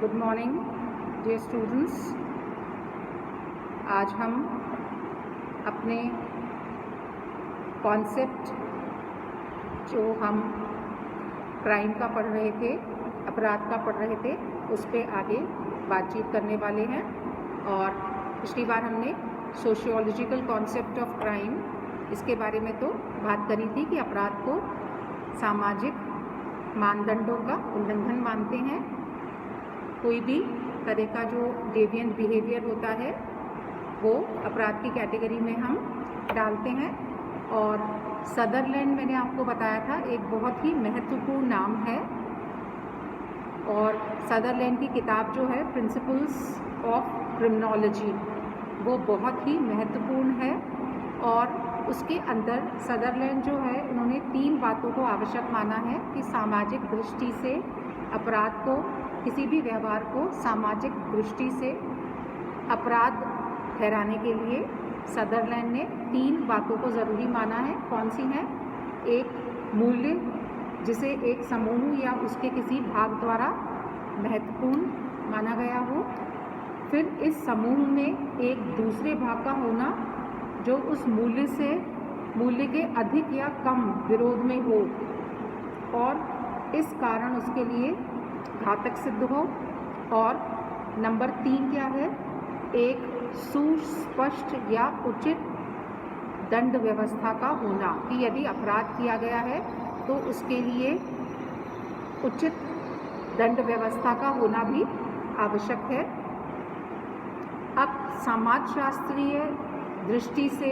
Good morning dear students. आज हम अपने कॉन्सेप्ट जो हम क्राइम का पढ़ रहे थे, अपराध का पढ़ रहे थे, उस पे आगे बातचीत करने वाले हैं। और पिछली बार हमने सोशियोलॉजिकल कॉन्सेप्ट ऑफ क्राइम इसके बारे में तो बात करी थी कि अपराध को सामाजिक मानदंडों का उल्लंघन मानते हैं। कोई भी तरह का जो डेविएंट बिहेवियर होता है वो अपराध की कैटेगरी में हम डालते हैं। और सदरलैंड मैंने आपको बताया था एक बहुत ही महत्वपूर्ण नाम है, और सदरलैंड की किताब जो है प्रिंसिपल्स ऑफ क्रिमिनोलॉजी वो बहुत ही महत्वपूर्ण है। और उसके अंदर सदरलैंड जो है उन्होंने 3 बातों को आवश्यक माना है कि सामाजिक दृष्टि से अपराध को, किसी भी व्यवहार को सामाजिक दृष्टि से अपराध ठहराने के लिए सदरलैंड ने 3 बातों को ज़रूरी माना है। कौन सी हैं? एक मूल्य जिसे एक समूह या उसके किसी भाग द्वारा महत्वपूर्ण माना गया हो। फिर इस समूह में एक दूसरे भाग का होना जो उस मूल्य के अधिक या कम विरोध में हो और इस कारण उसके लिए घातक सिद्ध हो। और नंबर 3 क्या है? एक सुस्पष्ट या उचित दंड व्यवस्था का होना कि यदि अपराध किया गया है तो उसके लिए उचित दंड व्यवस्था का होना भी आवश्यक है। अब समाजशास्त्रीय दृष्टि से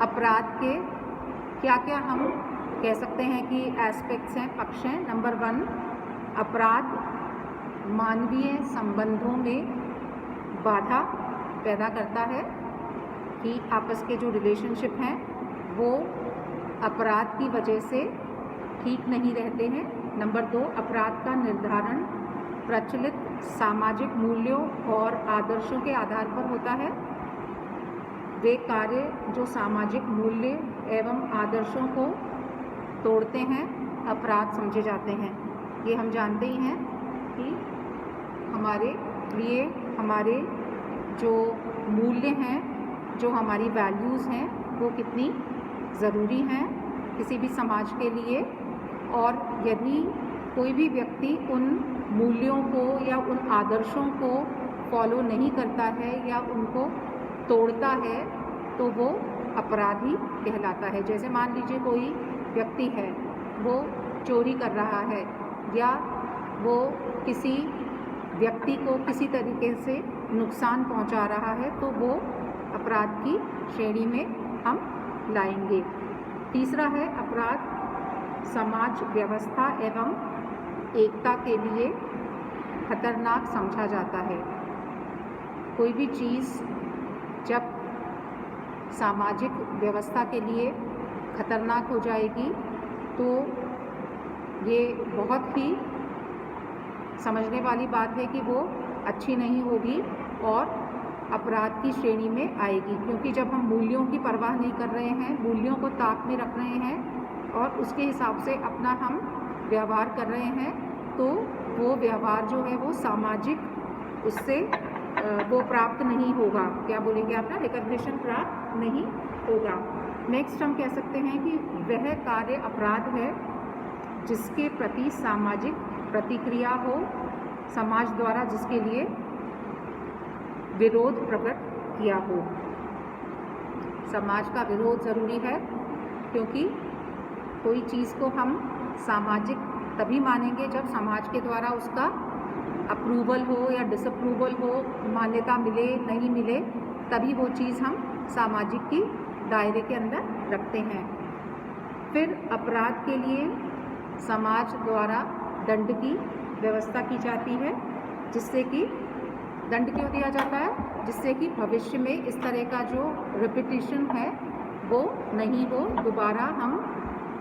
अपराध के क्या क्या हम कह सकते हैं कि एस्पेक्ट्स हैं, पक्ष हैं। नंबर 1, अपराध मानवीय संबंधों में बाधा पैदा करता है कि आपस के जो रिलेशनशिप हैं वो अपराध की वजह से ठीक नहीं रहते हैं। नंबर 2, अपराध का निर्धारण प्रचलित सामाजिक मूल्यों और आदर्शों के आधार पर होता है। वे कार्य जो सामाजिक मूल्य एवं आदर्शों को तोड़ते हैं अपराध समझे जाते हैं। ये हम जानते ही हैं कि हमारे लिए हमारे जो मूल्य हैं, जो हमारी वैल्यूज़ हैं वो कितनी ज़रूरी हैं किसी भी समाज के लिए। और यदि कोई भी व्यक्ति उन मूल्यों को या उन आदर्शों को फॉलो नहीं करता है या उनको तोड़ता है तो वो अपराधी कहलाता है। जैसे मान लीजिए कोई व्यक्ति है, वो चोरी कर रहा है या वो किसी व्यक्ति को किसी तरीके से नुकसान पहुंचा रहा है तो वो अपराध की श्रेणी में हम लाएंगे। तीसरा है, अपराध समाज व्यवस्था एवं एकता के लिए खतरनाक समझा जाता है। कोई भी चीज़ जब सामाजिक व्यवस्था के लिए खतरनाक हो जाएगी तो ये बहुत ही समझने वाली बात है कि वो अच्छी नहीं होगी और अपराध की श्रेणी में आएगी। क्योंकि जब हम मूल्यों की परवाह नहीं कर रहे हैं, मूल्यों को ताक में रख रहे हैं और उसके हिसाब से अपना हम व्यवहार कर रहे हैं तो वो व्यवहार जो है वो सामाजिक उससे वो प्राप्त नहीं होगा। क्या बोलेंगे आप ना? रिकॉग्निशन प्राप्त नहीं होगा। नेक्स्ट हम कह सकते हैं कि वह कार्य अपराध है जिसके प्रति सामाजिक प्रतिक्रिया हो, समाज द्वारा जिसके लिए विरोध प्रकट किया हो। समाज का विरोध ज़रूरी है क्योंकि कोई चीज़ को हम सामाजिक तभी मानेंगे जब समाज के द्वारा उसका अप्रूवल हो या डिसअप्रूवल हो, मान्यता मिले नहीं मिले, तभी वो चीज़ हम सामाजिक की दायरे के अंदर रखते हैं। फिर अपराध के लिए समाज द्वारा दंड की व्यवस्था की जाती है, जिससे कि दंड क्यों दिया जाता है? जिससे कि भविष्य में इस तरह का जो रिपीटिशन है वो नहीं हो, दोबारा हम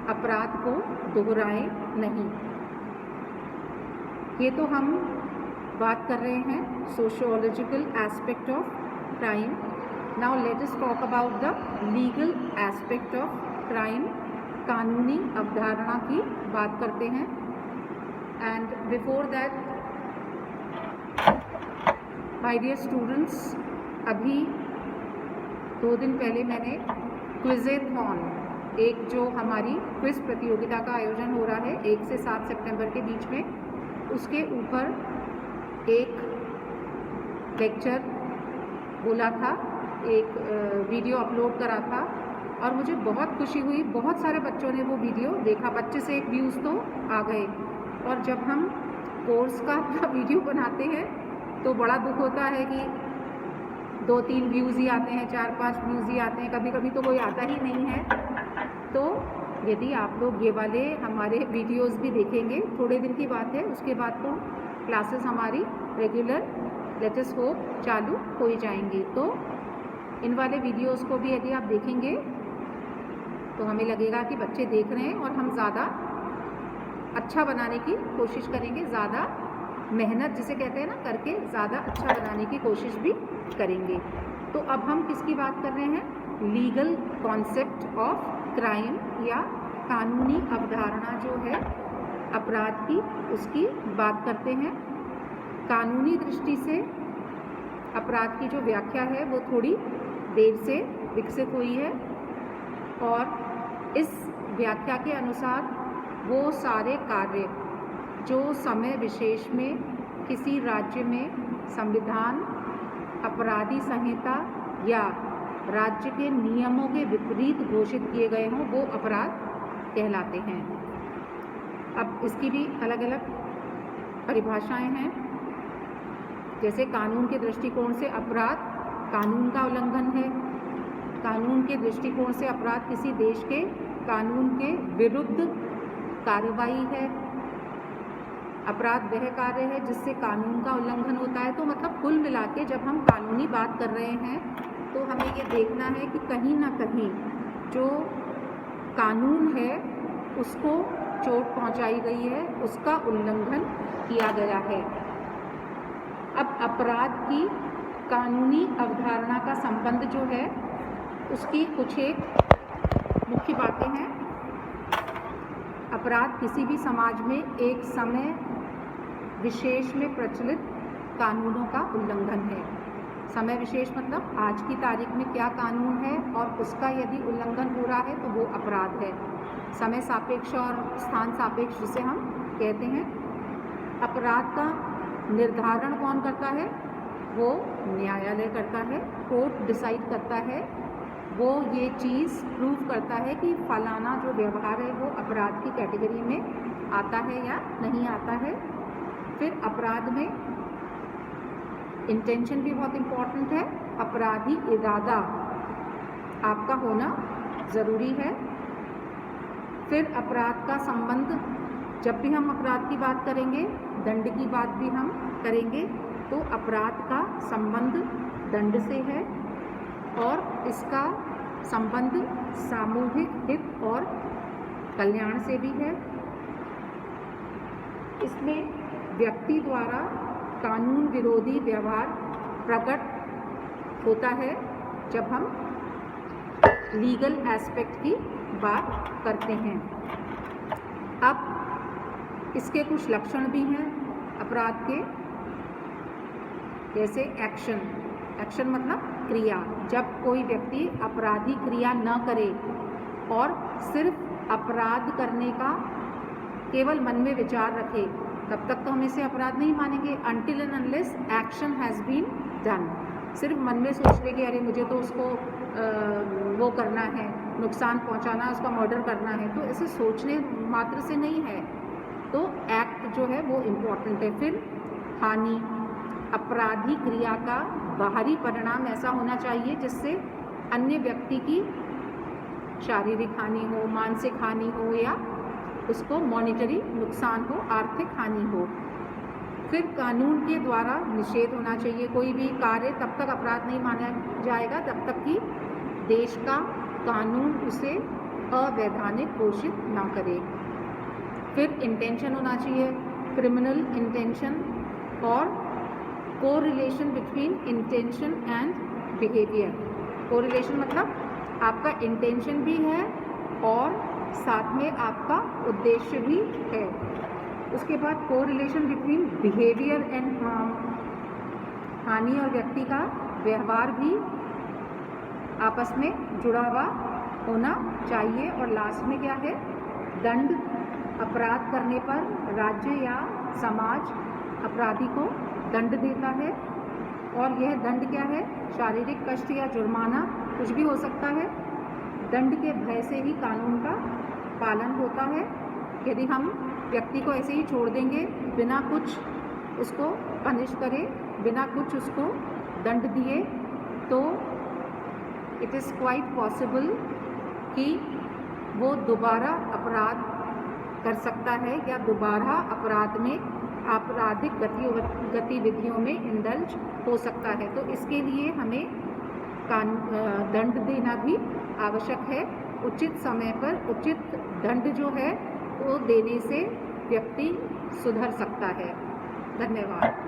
अपराध को दोहराएं नहीं। ये तो हम बात कर रहे हैं sociological aspect of crime. Now let us talk about the legal aspect of crime. कानूनी अवधारणा की बात करते हैं। And before that my dear students, अभी 2 दिन पहले मैंने क्विज़ेथॉन, एक जो हमारी क्विज़ प्रतियोगिता का आयोजन हो रहा है 1 से 7 सितंबर के बीच में, उसके ऊपर एक लेक्चर बोला था, एक वीडियो अपलोड करा था और मुझे बहुत खुशी हुई। बहुत सारे बच्चों ने वो वीडियो देखा, 25 से 1 व्यूज़ तो आ गए। और जब हम कोर्स का वीडियो बनाते हैं तो बड़ा दुख होता है कि 2-3 व्यूज़ ही आते हैं, 4-5 व्यूज़ ही आते हैं, कभी कभी तो कोई आता ही नहीं है। तो यदि आप लोग ये वाले हमारे वीडियोस भी देखेंगे, थोड़े दिन की बात है, उसके बाद तो क्लासेस हमारी रेगुलर लेट अस होप चालू हो ही जाएंगी। तो इन वाले वीडियोस को भी यदि आप देखेंगे तो हमें लगेगा कि बच्चे देख रहे हैं और हम ज़्यादा अच्छा बनाने की कोशिश करेंगे, ज़्यादा मेहनत जिसे कहते हैं ना करके ज़्यादा अच्छा बनाने की कोशिश भी करेंगे। तो अब हम किसकी बात कर रहे हैं? लीगल कॉन्सेप्ट ऑफ क्राइम या कानूनी अवधारणा जो है अपराध की, उसकी बात करते हैं। कानूनी दृष्टि से अपराध की जो व्याख्या है वो थोड़ी देर से विकसित हुई है और इस व्याख्या के अनुसार वो सारे कार्य जो समय विशेष में किसी राज्य में संविधान, अपराधी संहिता या राज्य के नियमों के विपरीत घोषित किए गए हों वो अपराध कहलाते हैं। अब इसकी भी अलग अलग परिभाषाएं हैं। जैसे कानून के दृष्टिकोण से अपराध कानून का उल्लंघन है। कानून के दृष्टिकोण से अपराध किसी देश के कानून के विरुद्ध कार्रवाई है। अपराध वह कार्य है जिससे कानून का उल्लंघन होता है। तो मतलब कुल मिला के जब हम कानूनी बात कर रहे हैं तो हमें ये देखना है कि कहीं ना कहीं जो कानून है उसको चोट पहुंचाई गई है, उसका उल्लंघन किया गया है। अब अपराध की कानूनी अवधारणा का संबंध जो है उसकी कुछ एक मुख्य बातें हैं। अपराध किसी भी समाज में एक समय विशेष में प्रचलित कानूनों का उल्लंघन है। समय विशेष मतलब आज की तारीख में क्या कानून है और उसका यदि उल्लंघन हो रहा है तो वो अपराध है। समय सापेक्ष और स्थान सापेक्ष जिसे हम कहते हैं। अपराध का निर्धारण कौन करता है? वो न्यायालय करता है, कोर्ट डिसाइड करता है। वो ये चीज़ प्रूव करता है कि फलाना जो व्यवहार है वो अपराध की कैटेगरी में आता है या नहीं आता है। फिर अपराध में इंटेंशन भी बहुत इम्पॉर्टेंट है। अपराधी इरादा आपका होना ज़रूरी है। फिर अपराध का संबंध, जब भी हम अपराध की बात करेंगे, दंड की बात भी हम करेंगे, तो अपराध का संबंध दंड से है और इसका संबंध सामूहिक हित और कल्याण से भी है। इसमें व्यक्ति द्वारा कानून विरोधी व्यवहार प्रकट होता है जब हम लीगल एस्पेक्ट की बात करते हैं। अब इसके कुछ लक्षण भी हैं अपराध के, जैसे एक्शन। एक्शन मतलब क्रिया। जब कोई व्यक्ति अपराधी क्रिया न करे और सिर्फ अपराध करने का केवल मन में विचार रखे, तब तक तो हम इसे अपराध नहीं मानेंगे। Until and unless action has been done. सिर्फ मन में सोच ले कि अरे मुझे तो उसको वो करना है, नुकसान पहुंचाना है, उसका मर्डर करना है, तो ऐसे सोचने मात्र से नहीं है। तो एक्ट जो है वो इम्पॉर्टेंट है। फिर हानि। अपराधी क्रिया का बाहरी परिणाम ऐसा होना चाहिए जिससे अन्य व्यक्ति की शारीरिक हानि हो, मानसिक हानि हो या उसको मॉनिटरी नुकसान हो, आर्थिक हानि हो। फिर कानून के द्वारा निषेध होना चाहिए। कोई भी कार्य तब तक अपराध नहीं माना जाएगा जब तक कि देश का कानून उसे अवैधानिक घोषित ना करे। फिर इंटेंशन होना चाहिए, क्रिमिनल इंटेंशन और correlation between intention and behaviour. Correlation मतलब आपका इंटेंशन भी है और साथ में आपका उद्देश्य भी है। उसके बाद correlation between behaviour and harm. स्थानीय और व्यक्ति का व्यवहार भी आपस में जुड़ा हुआ होना चाहिए। और लास्ट में क्या है, दंड अपराध करने पर राज्य या समाज अपराधी को दंड देता है, और यह दंड क्या है, शारीरिक कष्ट या जुर्माना कुछ भी हो सकता है। दंड के भय से ही कानून का पालन होता है। यदि हम व्यक्ति को ऐसे ही छोड़ देंगे बिना कुछ उसको पनिश करे, बिना कुछ उसको दंड दिए, तो इट इज़ क्वाइट पॉसिबल कि वो दोबारा अपराध कर सकता है या दोबारा अपराध में आपराधिक गतिविधियों में इंडल्ज हो सकता है। तो इसके लिए हमें दंड देना भी आवश्यक है। उचित समय पर उचित दंड जो है वो देने से व्यक्ति सुधर सकता है। धन्यवाद।